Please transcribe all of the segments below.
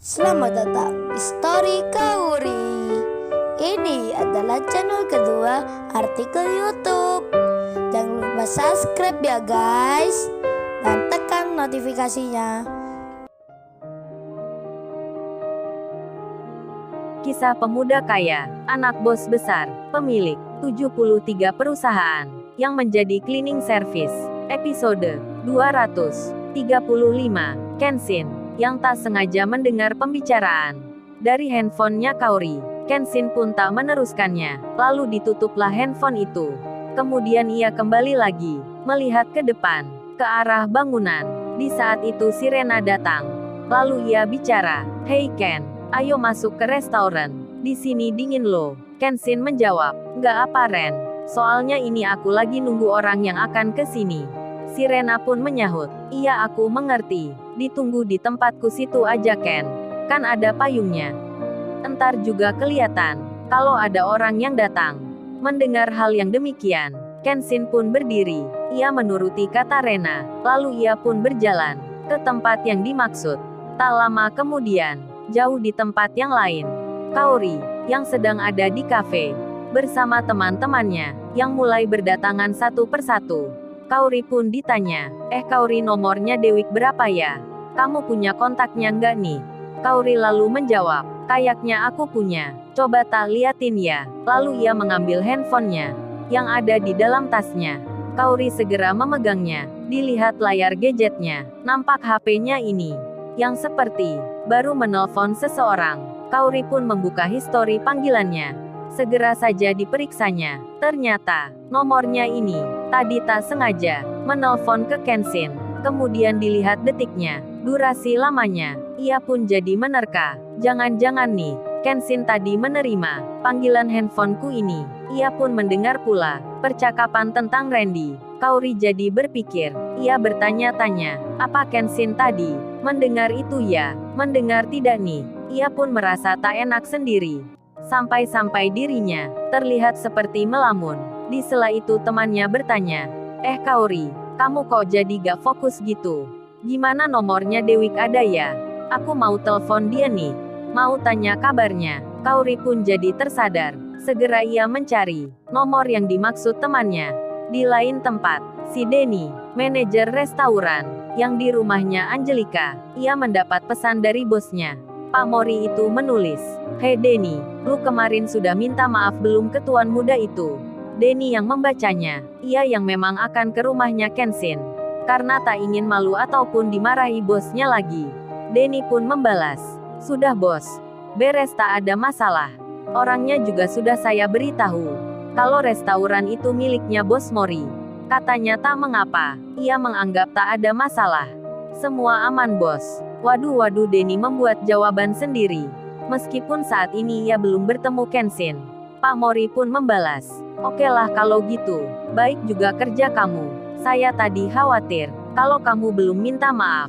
Selamat datang di Story Kauri. Ini adalah channel kedua artikel YouTube. Jangan lupa subscribe ya guys, dan tekan notifikasinya. Kisah pemuda kaya, anak bos besar, pemilik 73 perusahaan, yang menjadi cleaning service. Episode 235, Kenshin, yang tak sengaja mendengar pembicaraan dari handphonenya Kaori. Kenshin pun tak meneruskannya, lalu ditutuplah handphone itu. Kemudian ia kembali lagi, melihat ke depan, ke arah bangunan. Di saat itu Sirena datang. Lalu ia bicara, "Hey Ken, ayo masuk ke restoran. Di sini dingin loh." Kenshin menjawab, "Nggak apa Ren, soalnya ini aku lagi nunggu orang yang akan ke sini." Sirena pun menyahut, "Iya aku mengerti, ditunggu di tempatku situ aja Ken. Kan ada payungnya. Entar juga kelihatan, kalau ada orang yang datang." Mendengar hal yang demikian, Kenshin pun berdiri. Ia menuruti kata Rena, lalu ia pun berjalan ke tempat yang dimaksud. Tak lama kemudian, jauh di tempat yang lain, Kaori, yang sedang ada di kafe, bersama teman-temannya, yang mulai berdatangan satu persatu. Kaori pun ditanya, Kaori nomornya Dewik berapa ya? Kamu punya kontaknya nggak nih?" Kaori lalu menjawab, "Kayaknya aku punya, coba tak liatin ya." Lalu ia mengambil handphonenya, yang ada di dalam tasnya. Kaori segera memegangnya, dilihat layar gadgetnya, nampak HP-nya ini, yang seperti baru menelpon seseorang. Kaori pun membuka histori panggilannya. Segera saja diperiksanya, ternyata nomornya ini tadi tak sengaja menelpon ke Kenshin. Kemudian dilihat detiknya, durasi lamanya, ia pun jadi menerka. Jangan-jangan nih, Kenshin tadi menerima panggilan handphoneku ini. Ia pun mendengar pula percakapan tentang Randy. Kaori jadi berpikir, ia bertanya-tanya, apa Kenshin tadi mendengar itu ya? Mendengar tidak nih? Ia pun merasa tak enak sendiri. Sampai-sampai dirinya terlihat seperti melamun. Di sela itu temannya bertanya, Kaori, kamu kok jadi gak fokus gitu? Gimana nomornya Dewik ada ya? Aku mau telepon dia nih. Mau tanya kabarnya." Kaori pun jadi tersadar. Segera ia mencari nomor yang dimaksud temannya. Di lain tempat, si Denny, manajer restoran, yang di rumahnya Angelika, ia mendapat pesan dari bosnya. Pak Mori itu menulis, "Hei Denny, lu kemarin sudah minta maaf belum ke tuan muda itu?" Denny yang membacanya, ia yang memang akan ke rumahnya Kenshin, karena tak ingin malu ataupun dimarahi bosnya lagi. Denny pun membalas, "Sudah bos, beres tak ada masalah. Orangnya juga sudah saya beritahu, kalau restoran itu miliknya bos Mori." Katanya tak mengapa, ia menganggap tak ada masalah. "Semua aman bos." Waduh, Denny membuat jawaban sendiri. Meskipun saat ini ia belum bertemu Kenshin. Pak Mori pun membalas, "Oke lah kalau gitu, baik juga kerja kamu. Saya tadi khawatir, kalau kamu belum minta maaf."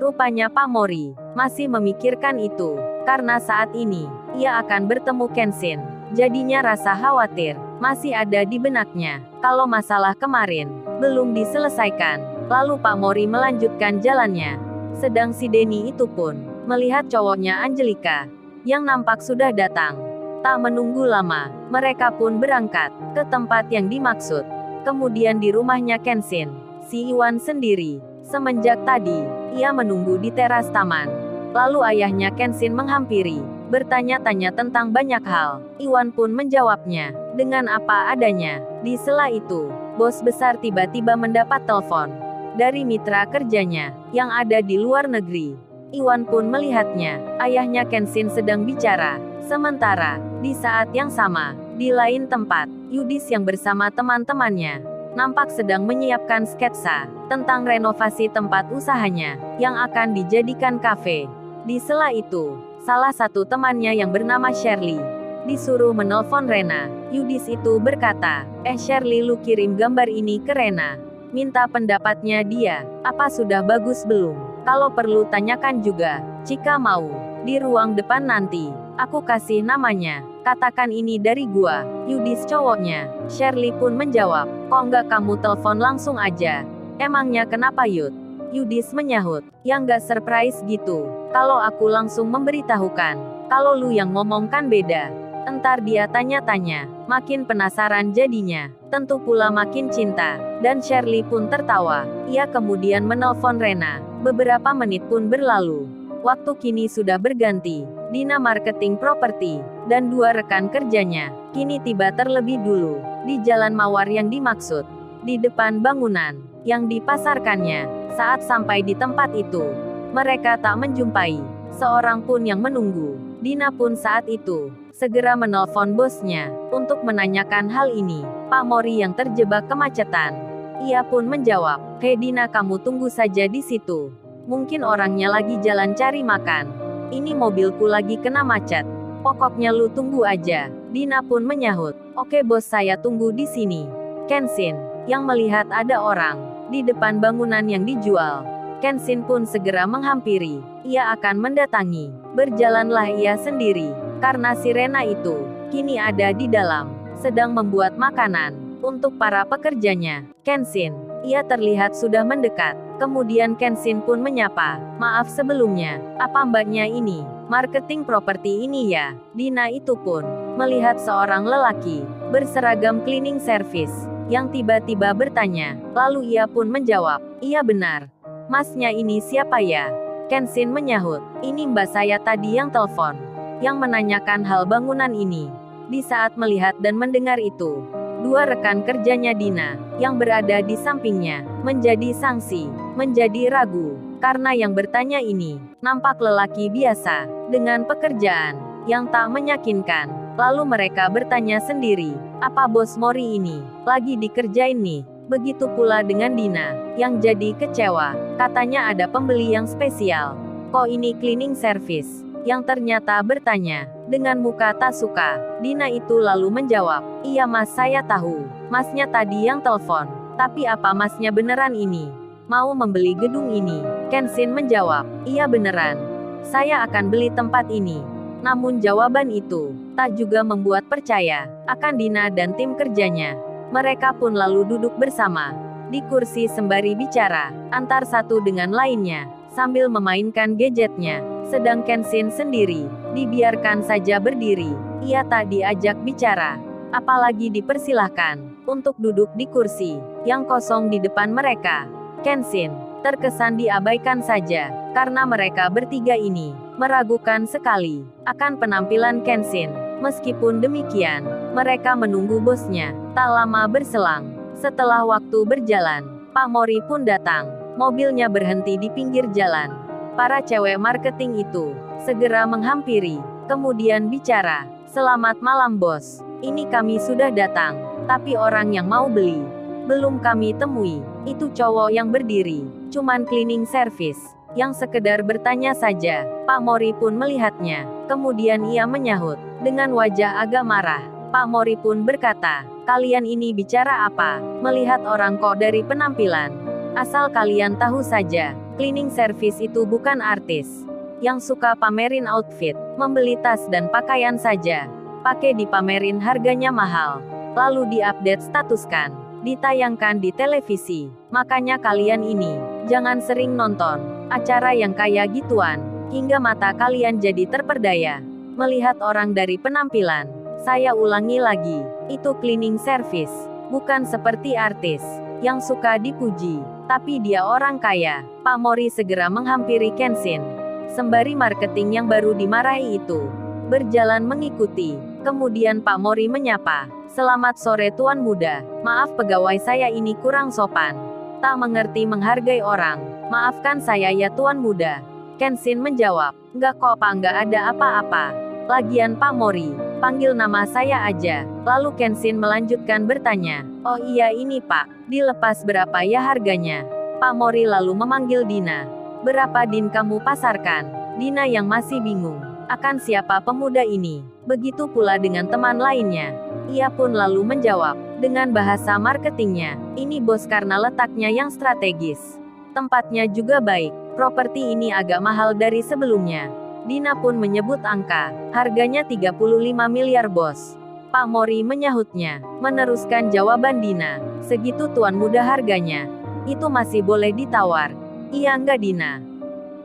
Rupanya Pak Mori masih memikirkan itu, karena saat ini, ia akan bertemu Kenshin. Jadinya rasa khawatir masih ada di benaknya, kalau masalah kemarin belum diselesaikan. Lalu Pak Mori melanjutkan jalannya. Sedang si Denny itu pun melihat cowoknya Angelika, yang nampak sudah datang. Tak menunggu lama, mereka pun berangkat ke tempat yang dimaksud. Kemudian di rumahnya Kenshin, si Iwan sendiri, semenjak tadi, ia menunggu di teras taman. Lalu ayahnya Kenshin menghampiri, bertanya-tanya tentang banyak hal. Iwan pun menjawabnya, dengan apa adanya. Di sela itu, bos besar tiba-tiba mendapat telepon dari mitra kerjanya, yang ada di luar negeri. Iwan pun melihatnya, ayahnya Kenshin sedang bicara. Sementara, di saat yang sama, di lain tempat, Yudis yang bersama teman-temannya, nampak sedang menyiapkan sketsa tentang renovasi tempat usahanya, yang akan dijadikan kafe. Di sela itu, salah satu temannya yang bernama Shirley, disuruh menelpon Rena. Yudis itu berkata, Shirley lu kirim gambar ini ke Rena. Minta pendapatnya dia, apa sudah bagus belum? Kalau perlu tanyakan juga, jika mau, di ruang depan nanti, aku kasih namanya, katakan ini dari gua, Yudis cowoknya. Shirley pun menjawab, kok nggak kamu telepon langsung aja? Emangnya kenapa Yud? Yudis menyahut. Yang gak surprise gitu. Kalau aku langsung memberitahukan. Kalau lu yang ngomong kan beda. Entar dia tanya-tanya. Makin penasaran jadinya. Tentu pula makin cinta. Dan Shirley pun tertawa. Ia kemudian menelpon Rena. Beberapa menit pun berlalu. Waktu kini sudah berganti. Dina marketing properti. Dan dua rekan kerjanya. Kini tiba terlebih dulu. Di Jalan Mawar yang dimaksud. Di depan bangunan. Yang dipasarkannya. Saat sampai di tempat itu. Mereka tak menjumpai. Seorang pun yang menunggu. Dina pun saat itu segera menelpon bosnya untuk menanyakan hal ini. Pak Mori yang terjebak kemacetan. Ia pun menjawab, "Hei Dina, kamu tunggu saja di situ. Mungkin orangnya lagi jalan cari makan. Ini mobilku lagi kena macet. Pokoknya lu tunggu aja." Dina pun menyahut, "Oke bos, saya tunggu di sini." Kenshin yang melihat ada orang di depan bangunan yang dijual. Kenshin pun segera menghampiri. Ia akan mendatangi. Berjalanlah ia sendiri. Karena si Rena itu kini ada di dalam. Sedang membuat makanan untuk para pekerjanya. Kenshin. Ia terlihat sudah mendekat. Kemudian Kenshin pun menyapa. "Maaf sebelumnya. Apa mbaknya ini? Marketing properti ini ya?" Dina itu pun melihat seorang lelaki berseragam cleaning service yang tiba-tiba bertanya. Lalu ia pun menjawab, "Iya benar. Masnya ini siapa ya?" Kenshin menyahut, "Ini mbak saya tadi yang telepon. Yang menanyakan hal bangunan ini." Di saat melihat dan mendengar itu, dua rekan kerjanya Dina, yang berada di sampingnya, menjadi sangsi, menjadi ragu. Karena yang bertanya ini, nampak lelaki biasa, dengan pekerjaan, yang tak meyakinkan. Lalu mereka bertanya sendiri, "Apa bos Mori ini, lagi dikerjain nih?" Begitu pula dengan Dina, yang jadi kecewa. Katanya ada pembeli yang spesial. "Kok ini cleaning service?" Yang ternyata bertanya, dengan muka tak suka. Dina itu lalu menjawab, "Iya mas, saya tahu. Masnya tadi yang telepon. Tapi apa masnya beneran ini? Mau membeli gedung ini?" Kenshin menjawab, "Iya beneran. Saya akan beli tempat ini." Namun jawaban itu, tak juga membuat percaya, akan Dina dan tim kerjanya. Mereka pun lalu duduk bersama di kursi sembari bicara antar satu dengan lainnya sambil memainkan gadgetnya. Sedang Kenshin sendiri dibiarkan saja berdiri. Ia tak diajak bicara, apalagi dipersilahkan untuk duduk di kursi yang kosong di depan mereka. Kenshin terkesan diabaikan saja karena mereka bertiga ini meragukan sekali akan penampilan Kenshin. Meskipun demikian, mereka menunggu bosnya. Tak lama berselang, setelah waktu berjalan, Pak Mori pun datang. Mobilnya berhenti di pinggir jalan. Para cewek marketing itu segera menghampiri, kemudian bicara, "Selamat malam bos. Ini kami sudah datang, tapi orang yang mau beli belum kami temui." Itu cowok yang berdiri, cuman cleaning service, yang sekedar bertanya saja. Pak Mori pun melihatnya, kemudian ia menyahut dengan wajah agak marah. Pak Mori pun berkata, "Kalian ini bicara apa? Melihat orang kok dari penampilan. Asal kalian tahu saja, cleaning service itu bukan artis yang suka pamerin outfit, membeli tas dan pakaian saja. Pakai dipamerin harganya mahal, lalu diupdate statuskan, ditayangkan di televisi. Makanya kalian ini, jangan sering nonton acara yang kayak gituan, hingga mata kalian jadi terperdaya melihat orang dari penampilan." Saya ulangi lagi, itu cleaning service, bukan seperti artis yang suka dipuji, tapi dia orang kaya. Pak Mori segera menghampiri Kenshin, sembari marketing yang baru dimarahi itu berjalan mengikuti. Kemudian Pak Mori menyapa, "Selamat sore Tuan Muda. Maaf pegawai saya ini kurang sopan. Tak mengerti menghargai orang. Maafkan saya ya Tuan Muda." Kenshin menjawab, "Enggak kok Pak, enggak ada apa-apa. Lagian Pak Mori, panggil nama saya aja." Lalu Kenshin melanjutkan bertanya, "Oh iya ini Pak, dilepas berapa ya harganya?" Pak Mori lalu memanggil Dina. "Berapa Din kamu pasarkan?" Dina yang masih bingung akan siapa pemuda ini. Begitu pula dengan teman lainnya. Ia pun lalu menjawab dengan bahasa marketingnya, "Ini bos karena letaknya yang strategis. Tempatnya juga baik. Properti ini agak mahal dari sebelumnya." Dina pun menyebut angka, "Harganya 35 miliar bos." Pak Mori menyahutnya, meneruskan jawaban Dina, "Segitu Tuan Muda harganya. Itu masih boleh ditawar." Iya enggak Dina?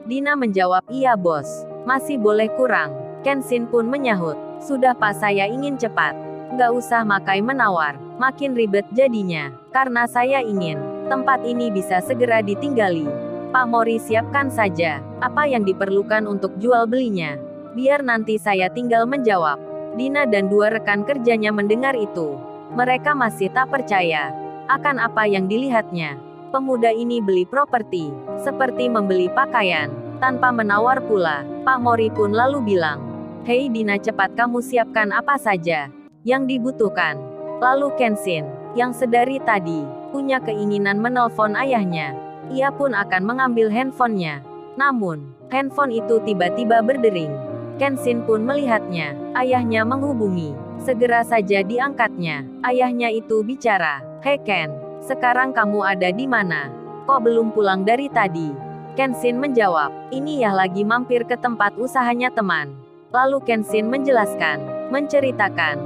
Dina menjawab iya bos. Masih boleh kurang. Kenshin pun menyahut. Sudah pas saya ingin cepat. Nggak usah makai menawar. Makin ribet jadinya. Karena saya ingin tempat ini bisa segera ditinggali. Pak Mori siapkan saja apa yang diperlukan untuk jual belinya. Biar nanti saya tinggal menjawab. Dina dan dua rekan kerjanya mendengar itu. Mereka masih tak percaya akan apa yang dilihatnya. Pemuda ini beli properti, seperti membeli pakaian, tanpa menawar pula. Pak Mori pun lalu bilang, "Hei Dina, cepat kamu siapkan apa saja yang dibutuhkan." Lalu Kenshin, yang sedari tadi punya keinginan menelpon ayahnya, ia pun akan mengambil handphonenya. Namun, handphone itu tiba-tiba berdering. Kenshin pun melihatnya, ayahnya menghubungi. Segera saja diangkatnya. Ayahnya itu bicara, "Hei Ken, sekarang kamu ada di mana? Kok belum pulang dari tadi?" Kenshin menjawab, "Ini ya lagi mampir ke tempat usahanya teman." Lalu Kenshin menceritakan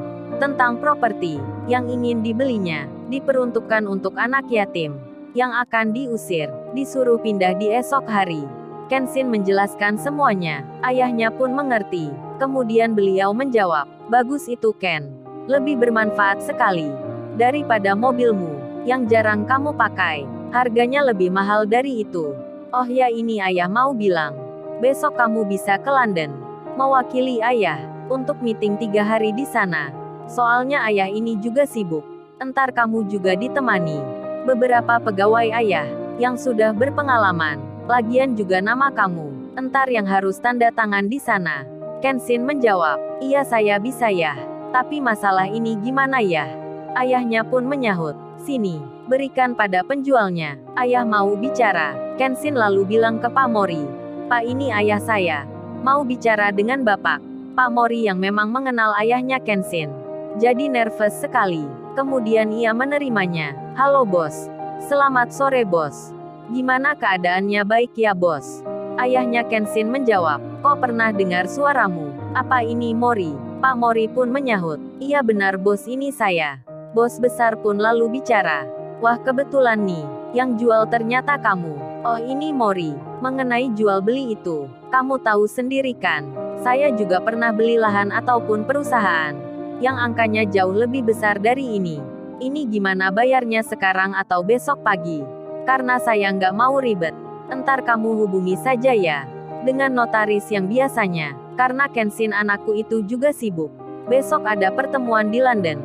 tentang properti yang ingin dibelinya, diperuntukkan untuk anak yatim yang akan diusir, disuruh pindah di esok hari. Kenshin menjelaskan semuanya, ayahnya pun mengerti. Kemudian beliau menjawab, "Bagus itu Ken. Lebih bermanfaat sekali daripada mobilmu yang jarang kamu pakai. Harganya lebih mahal dari itu. Oh ya ini ayah mau bilang, besok kamu bisa ke London mewakili ayah untuk meeting 3 hari di sana. Soalnya ayah ini juga sibuk. Entar kamu juga ditemani beberapa pegawai ayah yang sudah berpengalaman. Lagian juga nama kamu entar yang harus tanda tangan di sana." Kenshin menjawab, "Iya saya bisa ya. Tapi masalah ini gimana ya?" Ayahnya pun menyahut, "Sini, berikan pada penjualnya. Ayah mau bicara." Kenshin lalu bilang ke Pak Mori, "Pak ini ayah saya. Mau bicara dengan Bapak." Pak Mori yang memang mengenal ayahnya Kenshin jadi nervous sekali. Kemudian ia menerimanya. "Halo bos. Selamat sore bos. Gimana keadaannya? Baik ya bos." Ayahnya Kenshin menjawab, "Kok pernah dengar suaramu? Apa ini Mori?" Pak Mori pun menyahut, "Iya benar bos, ini saya." Bos besar pun lalu bicara, "Wah kebetulan nih, yang jual ternyata kamu." "Oh ini Mori, mengenai jual beli itu, kamu tahu sendiri kan? Saya juga pernah beli lahan ataupun perusahaan yang angkanya jauh lebih besar dari ini. Ini gimana bayarnya sekarang atau besok pagi? Karena saya nggak mau ribet. Entar kamu hubungi saja ya dengan notaris yang biasanya. Karena Kenshin anakku itu juga sibuk. Besok ada pertemuan di London."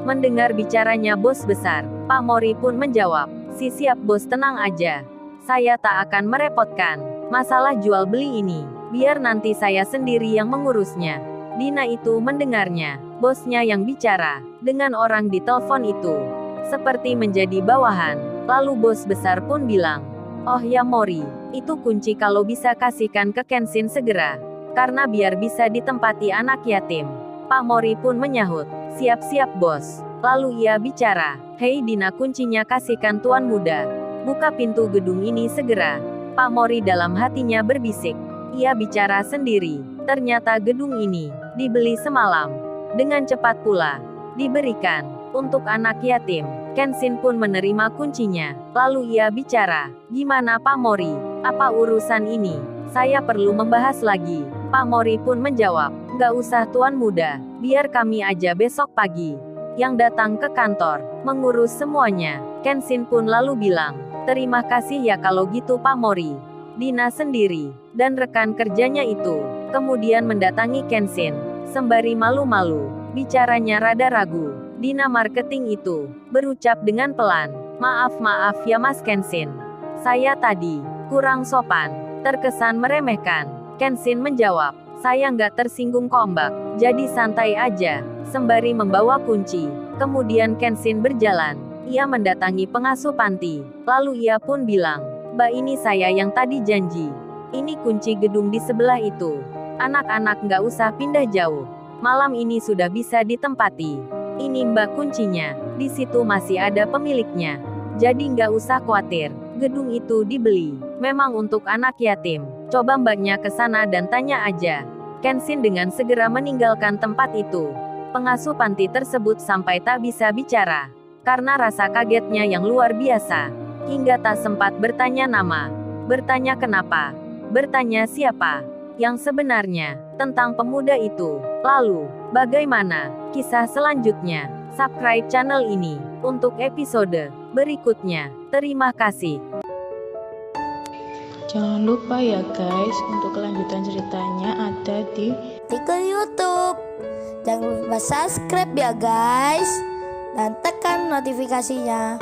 Mendengar bicaranya bos besar, Pak Mori pun menjawab, Siap bos, tenang aja. Saya tak akan merepotkan masalah jual beli ini. Biar nanti saya sendiri yang mengurusnya." Dina itu mendengarnya, bosnya yang bicara dengan orang di telepon itu seperti menjadi bawahan. Lalu bos besar pun bilang, "Oh ya Mori, itu kunci kalau bisa kasihkan ke Kenshin segera. Karena biar bisa ditempati anak yatim." Pak Mori pun menyahut, "Siap-siap bos." Lalu ia bicara, "Hei Dina, kuncinya kasihkan tuan muda. Buka pintu gedung ini segera." Pak Mori dalam hatinya berbisik. Ia bicara sendiri, ternyata gedung ini dibeli semalam. Dengan cepat pula diberikan untuk anak yatim. Kenshin pun menerima kuncinya. Lalu ia bicara, "Gimana Pak Mori? Apa urusan ini? Saya perlu membahas lagi." Pak Mori pun menjawab, "Nggak usah tuan muda. Biar kami aja besok pagi yang datang ke kantor mengurus semuanya." Kenshin pun lalu bilang, "Terima kasih ya kalau gitu Pak Mori." Dina sendiri dan rekan kerjanya itu kemudian mendatangi Kenshin sembari malu-malu. Bicaranya rada ragu. Dina marketing itu berucap dengan pelan, "Maaf ya Mas Kenshin. Saya tadi kurang sopan, terkesan meremehkan." Kenshin menjawab, "Saya nggak tersinggung kok Mbak. Jadi santai aja." Sembari membawa kunci, kemudian Kenshin berjalan. Ia mendatangi pengasuh panti. Lalu ia pun bilang, "Mbak ini saya yang tadi janji. Ini kunci gedung di sebelah itu. Anak-anak nggak usah pindah jauh. Malam ini sudah bisa ditempati. Ini Mbak kuncinya. Di situ masih ada pemiliknya. Jadi nggak usah khawatir. Gedung itu dibeli memang untuk anak yatim. Coba Mbaknya ke sana dan tanya aja." Kenshin dengan segera meninggalkan tempat itu. Pengasuh panti tersebut sampai tak bisa bicara karena rasa kagetnya yang luar biasa, hingga tak sempat bertanya nama. Bertanya kenapa? Bertanya siapa? Yang sebenarnya tentang pemuda itu. Lalu, bagaimana kisah selanjutnya? Subscribe channel ini untuk episode berikutnya. Terima kasih. Jangan lupa ya guys, untuk kelanjutan ceritanya ada di artikel YouTube. Jangan lupa subscribe ya guys, dan tekan notifikasinya